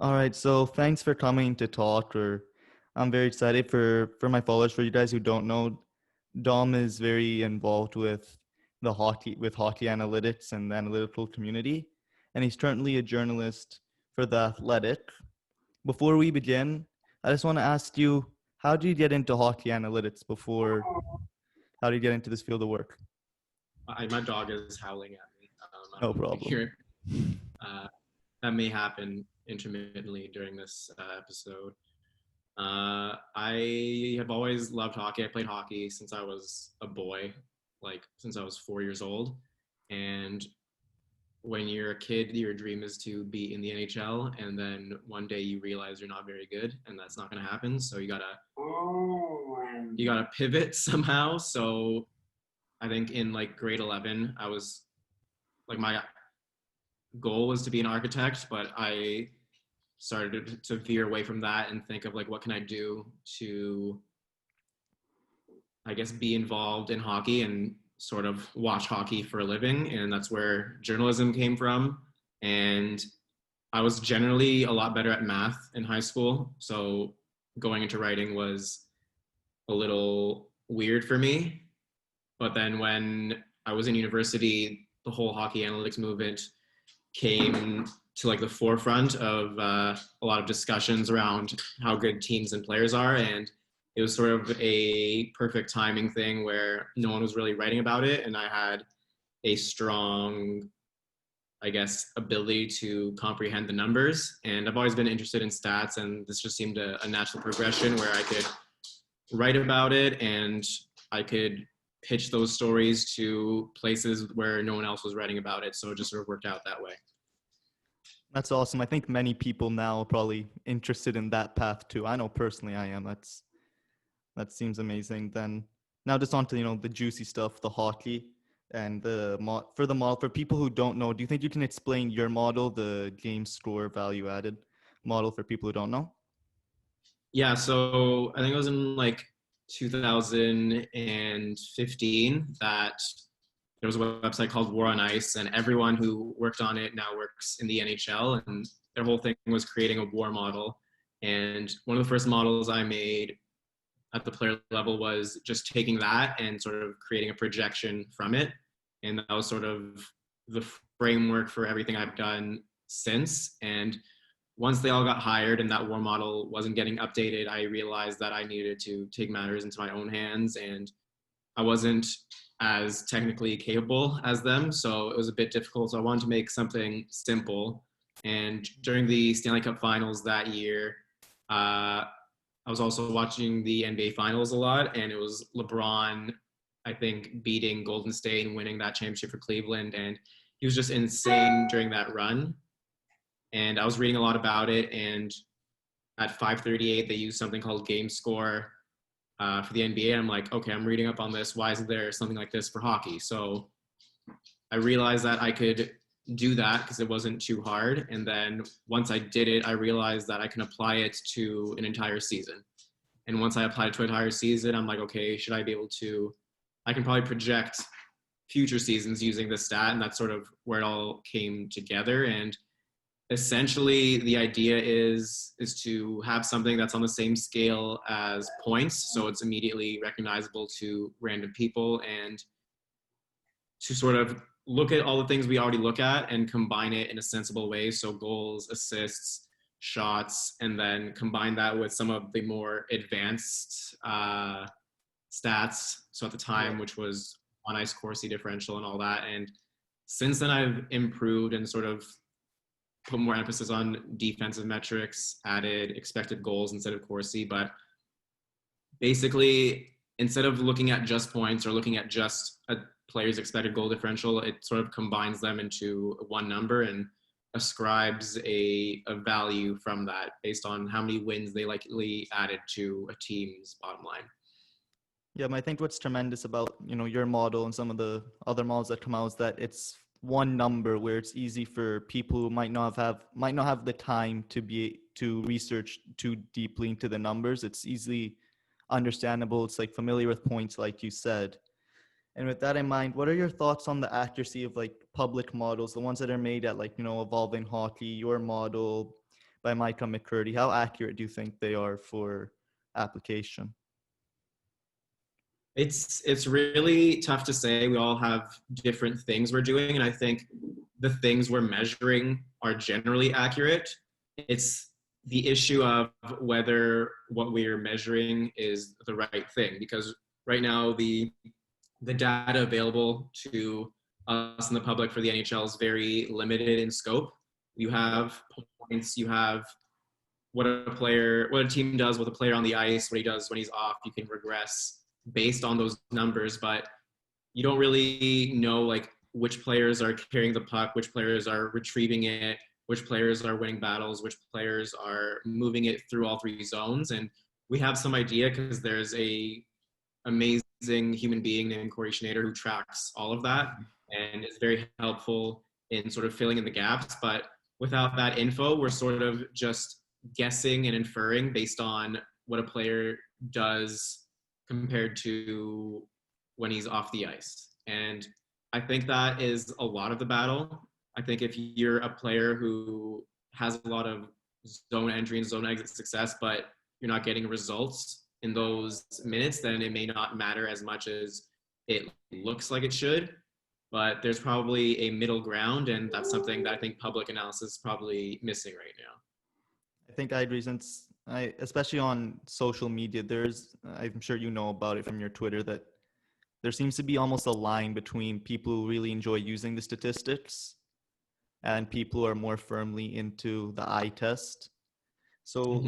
All right, so thanks for coming to talk. Or I'm very excited for my followers. For you guys who don't know, Dom is very involved with hockey analytics and the analytical community, and he's currently a journalist for the Athletic. Before we begin, I just want to ask you, how did you get into hockey analytics before? How did you get into this field of work? My dog is howling at me. I No don't know if you problem. hear it. Uh, that may happen intermittently during this episode. I have always loved hockey. I played hockey since I was a boy, like since I was 4 years old. And when you're a kid, your dream is to be in the NHL, and then one day you realize you're not very good, and that's not going to happen. So you gotta pivot somehow. So I think in like grade 11, I was like my goal was to be an architect, but I started to veer away from that and think of like what can I do to I guess be involved in hockey and sort of watch hockey for a living, and that's where journalism came from. And I was generally a lot better at math in high school, so going into writing was a little weird for me. But then when I was in university, the whole hockey analytics movement came to like the forefront of a lot of discussions around how good teams and players are, and it was sort of a perfect timing thing where no one was really writing about it, and I had a strong, I guess, ability to comprehend the numbers. And I've always been interested in stats, and this just seemed a natural progression where I could write about it and I could pitch those stories to places where no one else was writing about it. So it just sort of worked out that way. That's awesome. I think many people now are probably interested in that path too. I know personally I am. That seems amazing. Then now just on to the juicy stuff, the hockey and for the model. For people who don't know, do you think you can explain your model, the game score value added model, for people who don't know? Yeah, so I think it was in like 2015 that there was a website called War on Ice, and everyone who worked on it now works in the NHL, and their whole thing was creating a war model. And one of the first models I made at the player level was just taking that and sort of creating a projection from it. And that was sort of the framework for everything I've done since. And once they all got hired and that war model wasn't getting updated, I realized that I needed to take matters into my own hands, and I wasn't as technically capable as them, so it was a bit difficult. So I wanted to make something simple. And during the Stanley Cup Finals that year, I was also watching the NBA Finals a lot, and it was LeBron, I think, beating Golden State and winning that championship for Cleveland, and he was just insane during that run. And I was reading a lot about it, and at 5:38 they used something called game score for the NBA. I'm like, okay, I'm reading up on this. Why isn't there something like this for hockey? So I realized that I could do that because it wasn't too hard. And then once I did it, I realized that I can apply it to an entire season. And once I applied it to an entire season, I'm like, okay, should I be able to? I can probably project future seasons using this stat, and that's sort of where it all came together. And essentially the idea is to have something that's on the same scale as points, so it's immediately recognizable to random people, and to sort of look at all the things we already look at and combine it in a sensible way, so goals, assists, shots, and then combine that with some of the more advanced stats, so at the Yeah. time, which was on ice Corsi differential and all that. And since then I've improved and sort of put more emphasis on defensive metrics, added expected goals instead of Corsi. But basically, instead of looking at just points or looking at just a player's expected goal differential, it sort of combines them into one number and ascribes a value from that based on how many wins they likely added to a team's bottom line. Yeah, I think what's tremendous about your model and some of the other models that come out is that it's one number where it's easy for people who might not have the time to research too deeply into the numbers. It's easily understandable. It's like familiar with points, like you said. And with that in mind, what are your thoughts on the accuracy of like public models, the ones that are made at like Evolving Hockey, your model, by Micah McCurdy. How accurate do you think they are for application? It's really tough to say. We all have different things we're doing, and I think the things we're measuring are generally accurate. It's the issue of whether what we are measuring is the right thing, because right now the data available to us and the public for the NHL is very limited in scope. You have points, you have what a team does with a player on the ice, what he does when he's off. You can regress based on those numbers, but you don't really know like which players are carrying the puck, which players are retrieving it, which players are winning battles, which players are moving it through all three zones. And we have some idea because there's a amazing human being named Corey Schneider who tracks all of that and is very helpful in sort of filling in the gaps. But without that info, we're sort of just guessing and inferring based on what a player does compared to when he's off the ice. And I think that is a lot of the battle. I think if you're a player who has a lot of zone entry and zone exit success, but you're not getting results in those minutes, then it may not matter as much as it looks like it should. But there's probably a middle ground, and that's something that I think public analysis is probably missing right now. I think I agree, since especially on social media, I'm sure you know about it from your Twitter, that there seems to be almost a line between people who really enjoy using the statistics and people who are more firmly into the eye test. So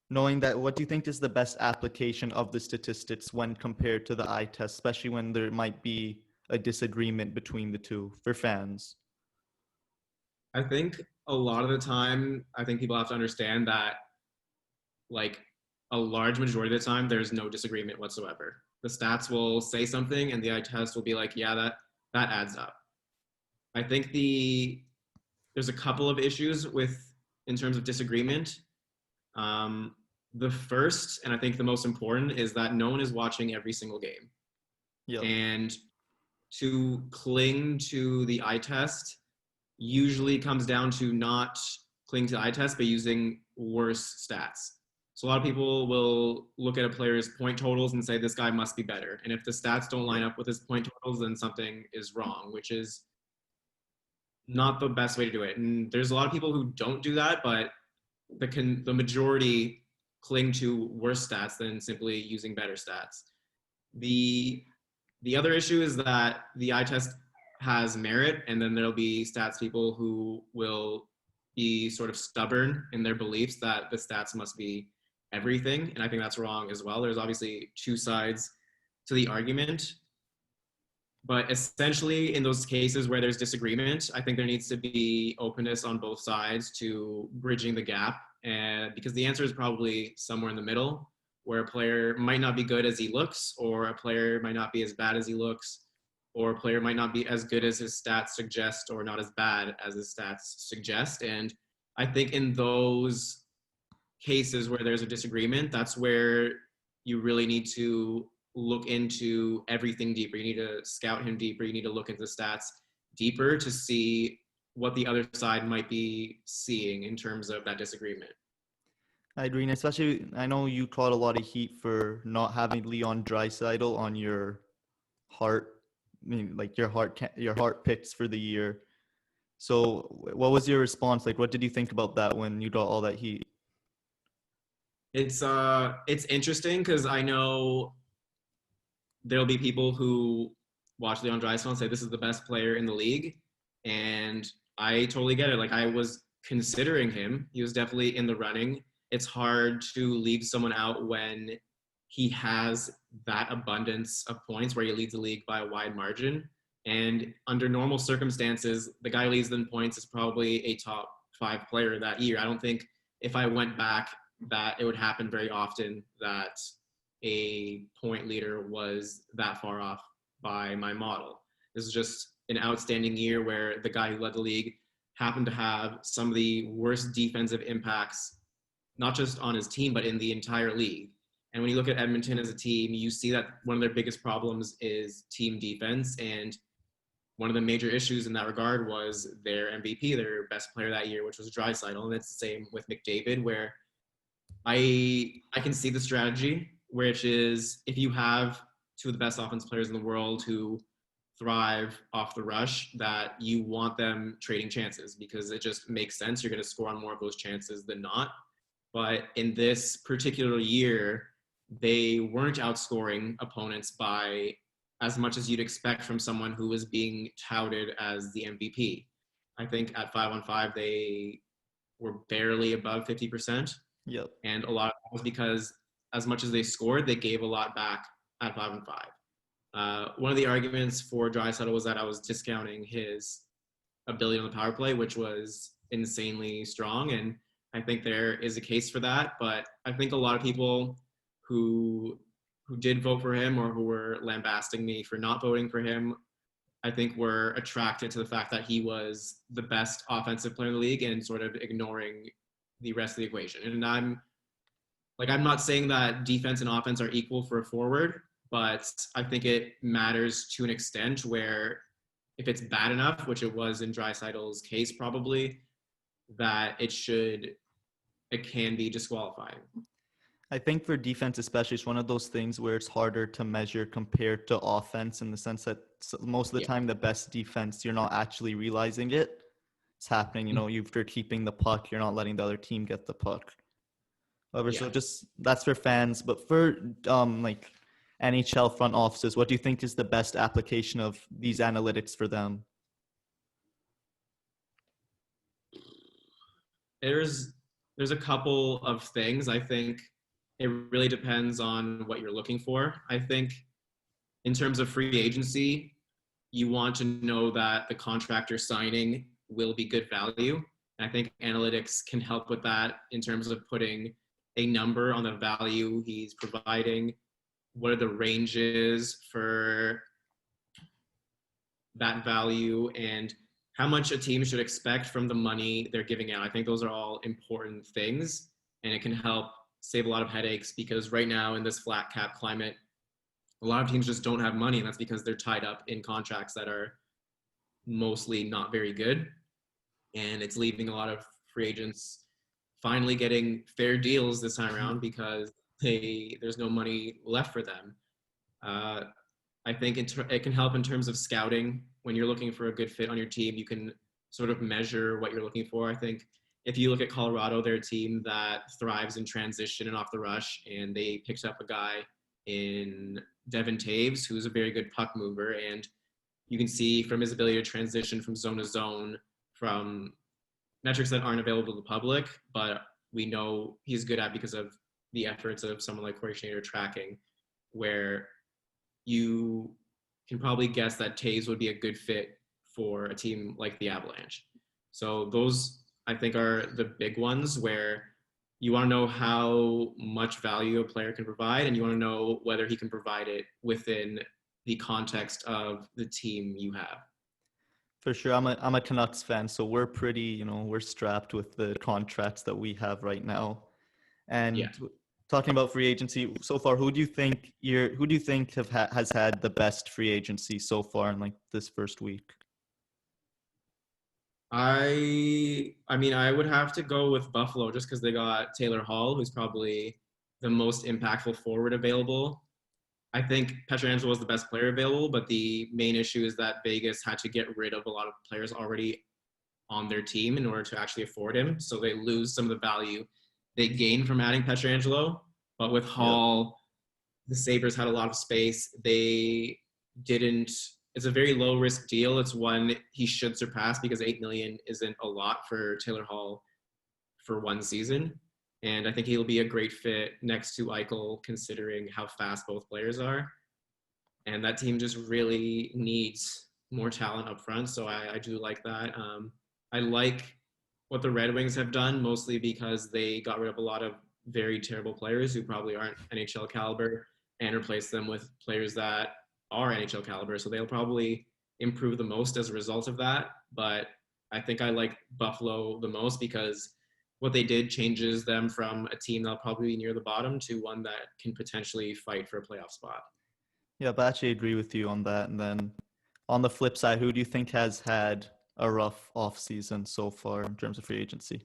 knowing that, what do you think is the best application of the statistics when compared to the eye test, especially when there might be a disagreement between the two for fans? I think a lot of the time, I think people have to understand that like a large majority of the time, there's no disagreement whatsoever. The stats will say something and the eye test will be like, yeah, that adds up. I think there's a couple of issues in terms of disagreement. The first, and I think the most important, is that no one is watching every single game. Yep. And to cling to the eye test usually comes down to not clinging to the eye test, but using worse stats. So a lot of people will look at a player's point totals and say, this guy must be better. And if the stats don't line up with his point totals, then something is wrong, which is not the best way to do it. And there's a lot of people who don't do that, but the majority cling to worse stats than simply using better stats. The other issue is that the eye test has merit, and then there'll be stats people who will be sort of stubborn in their beliefs that the stats must be everything. And I think that's wrong as well. There's obviously two sides to the argument. But essentially, in those cases where there's disagreement, I think there needs to be openness on both sides to bridging the gap. And because the answer is probably somewhere in the middle, where a player might not be good as he looks, or a player might not be as bad as he looks, or a player might not be as good as his stats suggest, or not as bad as his stats suggest. And I think in those cases where there's a disagreement, that's where you really need to look into everything deeper. You need to scout him deeper. You need to look into the stats deeper to see what the other side might be seeing in terms of that disagreement. I agree, and especially I know you caught a lot of heat for not having Leon Draisaitl on your heart. I mean, like your heart picks for the year. So, what was your response? Like, what did you think about that when you got all that heat? It's interesting because I know there'll be people who watch Leon Draisaitl and say this is the best player in the league, and I totally get it. Like, I was considering him. He was definitely in the running. It's hard to leave someone out when he has that abundance of points where he leads the league by a wide margin. And under normal circumstances, the guy who leads in points is probably a top 5 player that year. I don't think if I went back that it would happen very often that a point leader was that far off by my model. This is just an outstanding year where the guy who led the league happened to have some of the worst defensive impacts, not just on his team, but in the entire league. And when you look at Edmonton as a team, you see that one of their biggest problems is team defense. And one of the major issues in that regard was their MVP, their best player that year, which was Drysdale. And it's the same with McDavid, where I can see the strategy, which is if you have two of the best offense players in the world who thrive off the rush, that you want them trading chances because it just makes sense. You're going to score on more of those chances than not. But in this particular year, they weren't outscoring opponents by as much as you'd expect from someone who was being touted as the MVP. I think at 5-on-5, they were barely above 50%. Yep. And a lot of that was because as much as they scored, they gave a lot back at 5-on-5. One of the arguments for Draisaitl was that I was discounting his ability on the power play, which was insanely strong. And I think there is a case for that. But I think a lot of people who did vote for him or who were lambasting me for not voting for him, I think were attracted to the fact that he was the best offensive player in the league and sort of ignoring the rest of the equation. And I'm not saying that defense and offense are equal for a forward, but I think it matters to an extent where if it's bad enough, which it was in Draisaitl's case probably, that it can be disqualifying. I think for defense especially, it's one of those things where it's harder to measure compared to offense in the sense that most of the time the best defense, you're not actually realizing it. It's happening, you're keeping the puck, you're not letting the other team get the puck. However, so just that's for fans, but for like NHL front offices, what do you think is the best application of these analytics for them? There's a couple of things. I think it really depends on what you're looking for. I think in terms of free agency, you want to know that the contract you're signing will be good value. And I think analytics can help with that in terms of putting a number on the value he's providing. What are the ranges for that value and how much a team should expect from the money they're giving out. I think those are all important things, and it can help save a lot of headaches because right now in this flat cap climate, a lot of teams just don't have money, and that's because they're tied up in contracts that are mostly not very good. And it's leaving a lot of free agents finally getting fair deals this time around because there's no money left for them. I think it can help in terms of scouting. When you're looking for a good fit on your team, you can sort of measure what you're looking for. I think if you look at Colorado, they're a team that thrives in transition and off the rush, and they picked up a guy in Devin Taves, who's a very good puck mover, and you can see from his ability to transition from zone to zone, from metrics that aren't available to the public, but we know he's good at because of the efforts of someone like Corey Schneider tracking, where you can probably guess that Taves would be a good fit for a team like the Avalanche. So those, I think, are the big ones where you want to know how much value a player can provide, and you want to know whether he can provide it within the context of the team you have. For sure. I'm a Canucks fan, so we're pretty, we're strapped with the contracts that we have right now. And talking about free agency so far, who do you think has had the best free agency so far in like this first week? I mean, I would have to go with Buffalo just because they got Taylor Hall, who's probably the most impactful forward available. I think Pietrangelo was the best player available, but the main issue is that Vegas had to get rid of a lot of players already on their team in order to actually afford him. So they lose some of the value they gained from adding Pietrangelo. But with Hall, the Sabres had a lot of space. They didn't. It's a very low risk deal. It's one he should surpass because $8 million isn't a lot for Taylor Hall for one season. And I think he'll be a great fit next to Eichel, considering how fast both players are. And that team just really needs more talent up front. So I do like that. I like what the Red Wings have done, mostly because they got rid of a lot of very terrible players who probably aren't NHL caliber and replaced them with players that are NHL caliber. So they'll probably improve the most as a result of that. But I think I like Buffalo the most because what they did changes them from a team that'll probably be near the bottom to one that can potentially fight for a playoff spot. Yeah, but I actually agree with you on that. And then on the flip side, who do you think has had a rough off season so far in terms of free agency?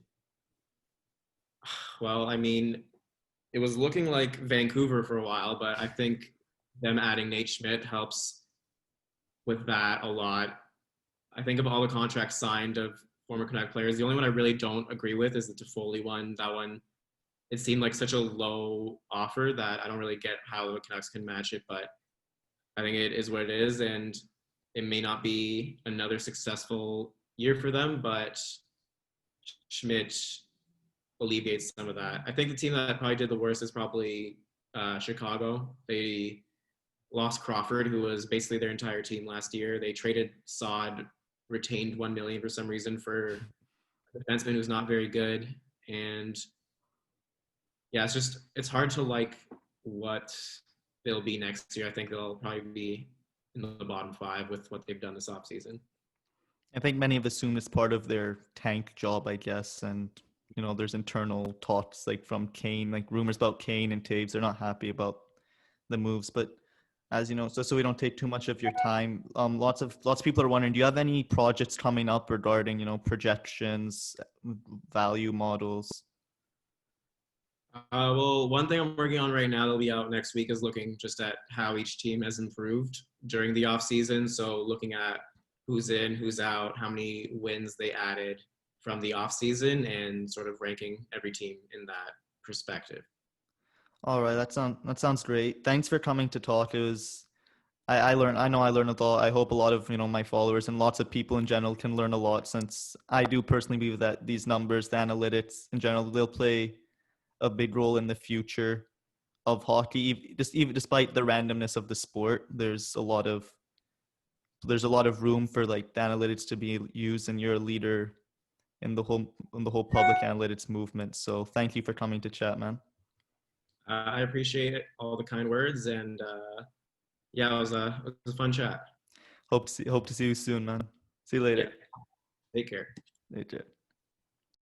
Well, I mean, it was looking like Vancouver for a while, but I think them adding Nate Schmidt helps with that a lot. I think of all the contracts signed of former Canuck players, the only one I really don't agree with is the Toffoli one. That one, it seemed like such a low offer that I don't really get how the Canucks can match it, but I think it is what it is, and it may not be another successful year for them, but Schmidt alleviates some of that. I think the team that probably did the worst is probably Chicago. They lost Crawford, who was basically their entire team last year. They traded Saad, retained $1 million for some reason for a defenseman who's not very good, and yeah, it's hard to like what they'll be next year. I think they'll probably be in the bottom five with what they've done this offseason. I think many have assumed it's part of their tank job, I guess, and there's internal talks like from Kane, like rumors about Kane and Taves. They're not happy about the moves, but as you know, so we don't take too much of your time. Lots of people are wondering, do you have any projects coming up regarding projections, value models? Well, one thing I'm working on right now that'll be out next week is looking just at how each team has improved during the off season. So looking at who's in, who's out, how many wins they added from the off season, and sort of ranking every team in that perspective. All right, that sounds great. Thanks for coming to talk. It was I know I learned a lot. I hope a lot of my followers and lots of people in general can learn a lot, since I do personally believe that these numbers, the analytics in general, they'll play a big role in the future of hockey. Just even despite the randomness of the sport, there's a lot of room for like the analytics to be used, and you're a leader in the whole public analytics movement. So thank you for coming to chat, man. I appreciate all the kind words, and yeah, it was a fun chat. Hope to see you soon, man. See you Yeah, later. take care. Later.